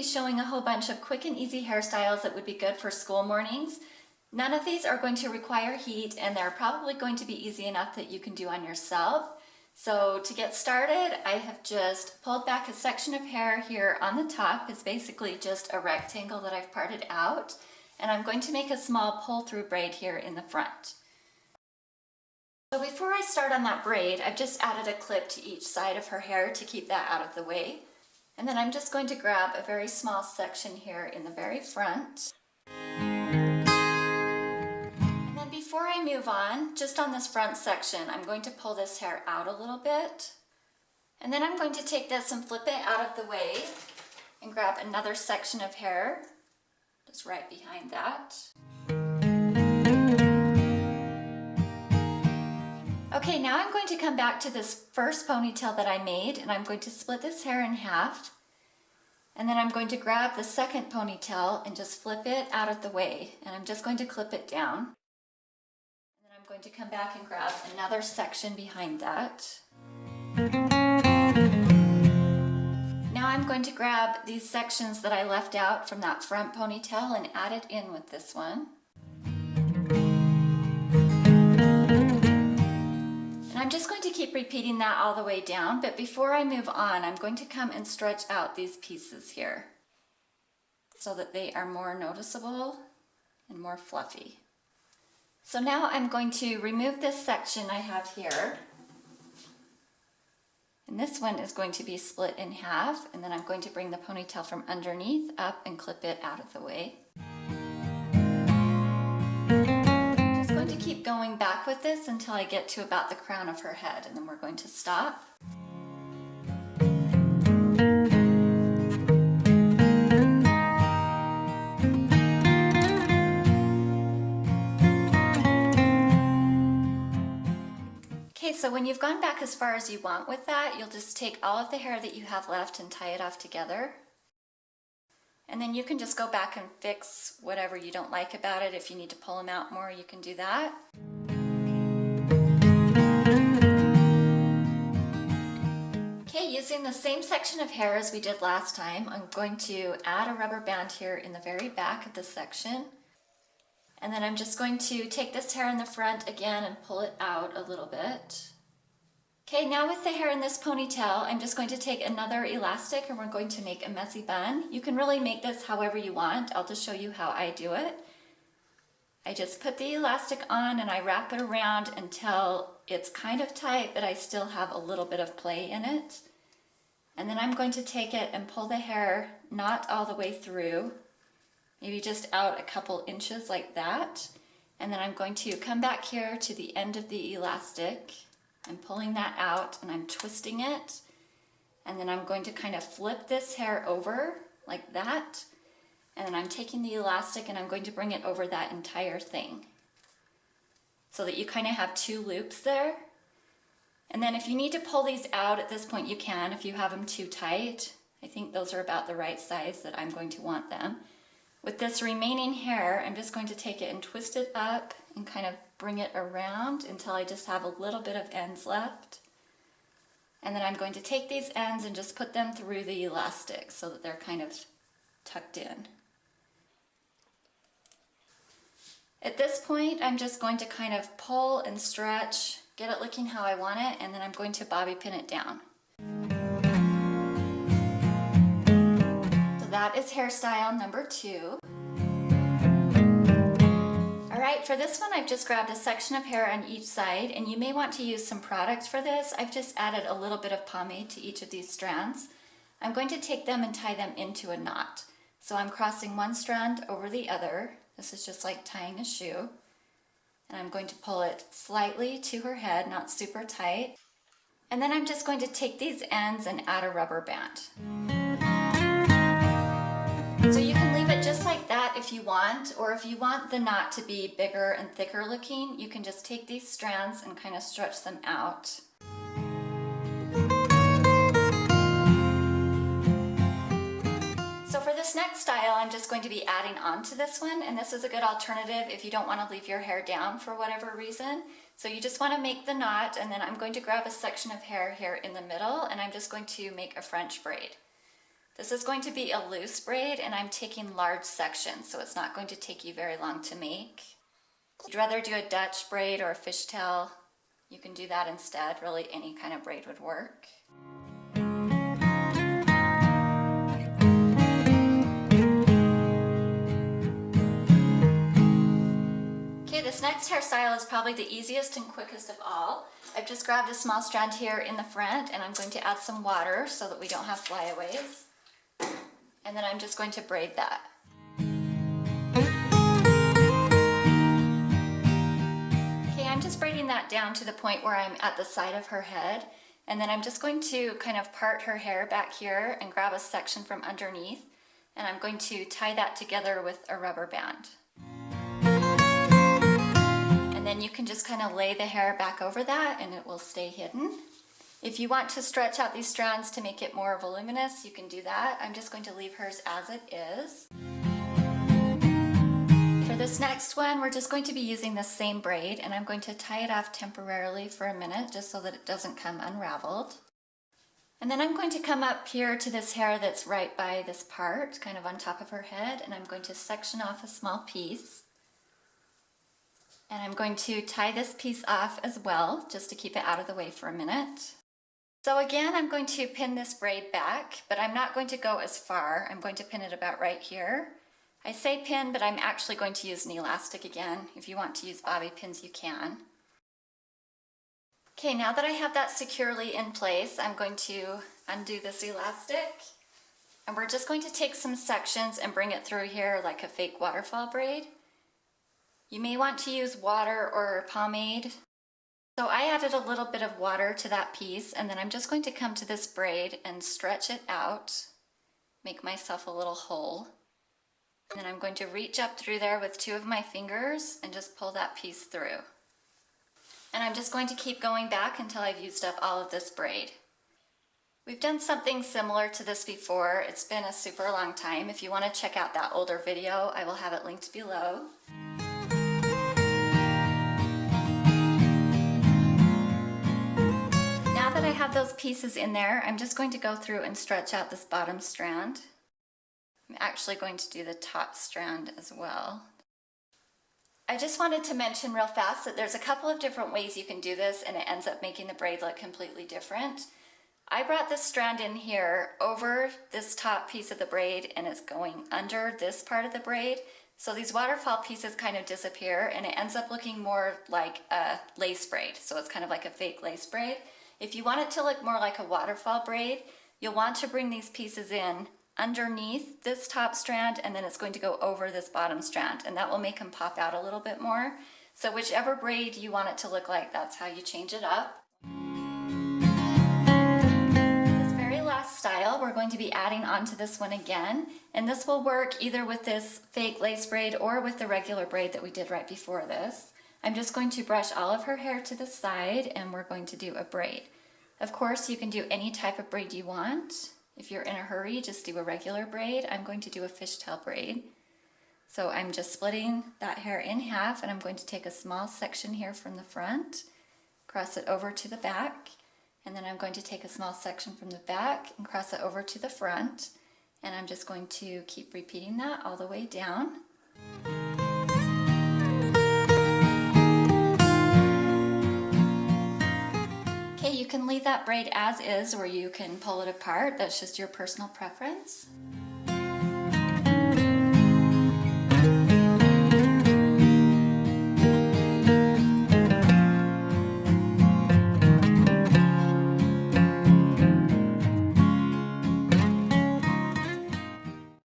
be showing a whole bunch of quick and easy hairstyles that would be good for school mornings. None of these are going to require heat, and they're probably going to be easy enough that you can do on yourself. So to get started, I have just pulled back a section of hair here on the top. It's basically just a rectangle that I've parted out, and I'm going to make a small pull-through braid here in the front. So before I start on that braid, I've just added a clip to each side of her hair to keep that out of the way. And then I'm just going to grab a very small section here in the very front. And then before I move on, just on this front section, I'm going to pull this hair out a little bit. And then I'm going to take this and flip it out of the way and grab another section of hair, just right behind that. Okay, now I'm going to come back to this first ponytail that I made, and I'm going to split this hair in half. And then I'm going to grab the second ponytail and just flip it out of the way. And I'm just going to clip it down. And then I'm going to come back and grab another section behind that. Now I'm going to grab these sections that I left out from that front ponytail and add it in with this one. I'm just going to keep repeating that all the way down, but before I move on, I'm going to come and stretch out these pieces here so that they are more noticeable and more fluffy. So now I'm going to remove this section I have here, and this one is going to be split in half, and then I'm going to bring the ponytail from underneath up and clip it out of the way. To keep going back with this until I get to about the crown of her head, and then we're going to stop. Okay, so when you've gone back as far as you want with that, you'll just take all of the hair that you have left and tie it off together. And then you can just go back and fix whatever you don't like about it. If you need to pull them out more, you can do that. Okay, using the same section of hair as we did last time, I'm going to add a rubber band here in the very back of the section. And then I'm just going to take this hair in the front again and pull it out a little bit. Okay, now with the hair in this ponytail, I'm just going to take another elastic and we're going to make a messy bun. You can really make this however you want. I'll just show you how I do it. I just put the elastic on and I wrap it around until it's kind of tight, but I still have a little bit of play in it. And then I'm going to take it and pull the hair not all the way through, maybe just out a couple inches like that. And then I'm going to come back here to the end of the elastic. I'm pulling that out and I'm twisting it, and then I'm going to kind of flip this hair over like that, and then I'm taking the elastic and I'm going to bring it over that entire thing so that you kind of have two loops there. And then if you need to pull these out at this point, you can if you have them too tight. I think those are about the right size that I'm going to want them. With this remaining hair, I'm just going to take it and twist it up and kind of bring it around until I just have a little bit of ends left. And then I'm going to take these ends and just put them through the elastic so that they're kind of tucked in. At this point, I'm just going to kind of pull and stretch, get it looking how I want it, and then I'm going to bobby pin it down. That is hairstyle number 2. Alright, for this one I've just grabbed a section of hair on each side, and you may want to use some product for this. I've just added a little bit of pomade to each of these strands. I'm going to take them and tie them into a knot. So I'm crossing one strand over the other. This is just like tying a shoe. And I'm going to pull it slightly to her head, not super tight. And then I'm just going to take these ends and add a rubber band. So you can leave it just like that if you want, or if you want the knot to be bigger and thicker looking, you can just take these strands and kind of stretch them out. So for this next style, I'm just going to be adding on to this one, and this is a good alternative if you don't want to leave your hair down for whatever reason. So you just want to make the knot, and then I'm going to grab a section of hair here in the middle, and I'm just going to make a French braid. This is going to be a loose braid and I'm taking large sections, so it's not going to take you very long to make. If you'd rather do a Dutch braid or a fishtail, you can do that instead. Really any kind of braid would work. This next hairstyle is probably the easiest and quickest of all. I've just grabbed a small strand here in the front and I'm going to add some water so that we don't have flyaways. And then I'm just going to braid that. Okay, I'm just braiding that down to the point where I'm at the side of her head. And then I'm just going to kind of part her hair back here and grab a section from underneath. And I'm going to tie that together with a rubber band. And then you can just kind of lay the hair back over that and it will stay hidden. If you want to stretch out these strands to make it more voluminous, you can do that. I'm just going to leave hers as it is. For this next one, we're just going to be using the same braid and I'm going to tie it off temporarily for a minute just so that it doesn't come unraveled. And then I'm going to come up here to this hair that's right by this part, kind of on top of her head, and I'm going to section off a small piece. And I'm going to tie this piece off as well, just to keep it out of the way for a minute. So again, I'm going to pin this braid back, but I'm not going to go as far. I'm going to pin it about right here. I say pin, but I'm actually going to use an elastic again. If you want to use bobby pins, you can. Okay, now that I have that securely in place, I'm going to undo this elastic. And we're just going to take some sections and bring it through here like a fake waterfall braid. You may want to use water or pomade. So I added a little bit of water to that piece and then I'm just going to come to this braid and stretch it out, make myself a little hole. And then I'm going to reach up through there with two of my fingers and just pull that piece through. And I'm just going to keep going back until I've used up all of this braid. We've done something similar to this before. It's been a super long time. If you want to check out that older video, I will have it linked below. Now that I have those pieces in there, I'm just going to go through and stretch out this bottom strand. I'm actually going to do the top strand as well. I just wanted to mention real fast that there's a couple of different ways you can do this and it ends up making the braid look completely different. I brought this strand in here over this top piece of the braid and it's going under this part of the braid. So these waterfall pieces kind of disappear and it ends up looking more like a lace braid. So it's kind of like a fake lace braid. If you want it to look more like a waterfall braid, you'll want to bring these pieces in underneath this top strand and then it's going to go over this bottom strand and that will make them pop out a little bit more. So whichever braid you want it to look like, that's how you change it up. This very last style, we're going to be adding onto this one again, and this will work either with this fake lace braid or with the regular braid that we did right before this. I'm just going to brush all of her hair to the side and we're going to do a braid. Of course, you can do any type of braid you want. If you're in a hurry, just do a regular braid. I'm going to do a fishtail braid. So I'm just splitting that hair in half and I'm going to take a small section here from the front, cross it over to the back, and then I'm going to take a small section from the back and cross it over to the front. And I'm just going to keep repeating that all the way down. Okay, you can leave that braid as is or you can pull it apart. That's just your personal preference.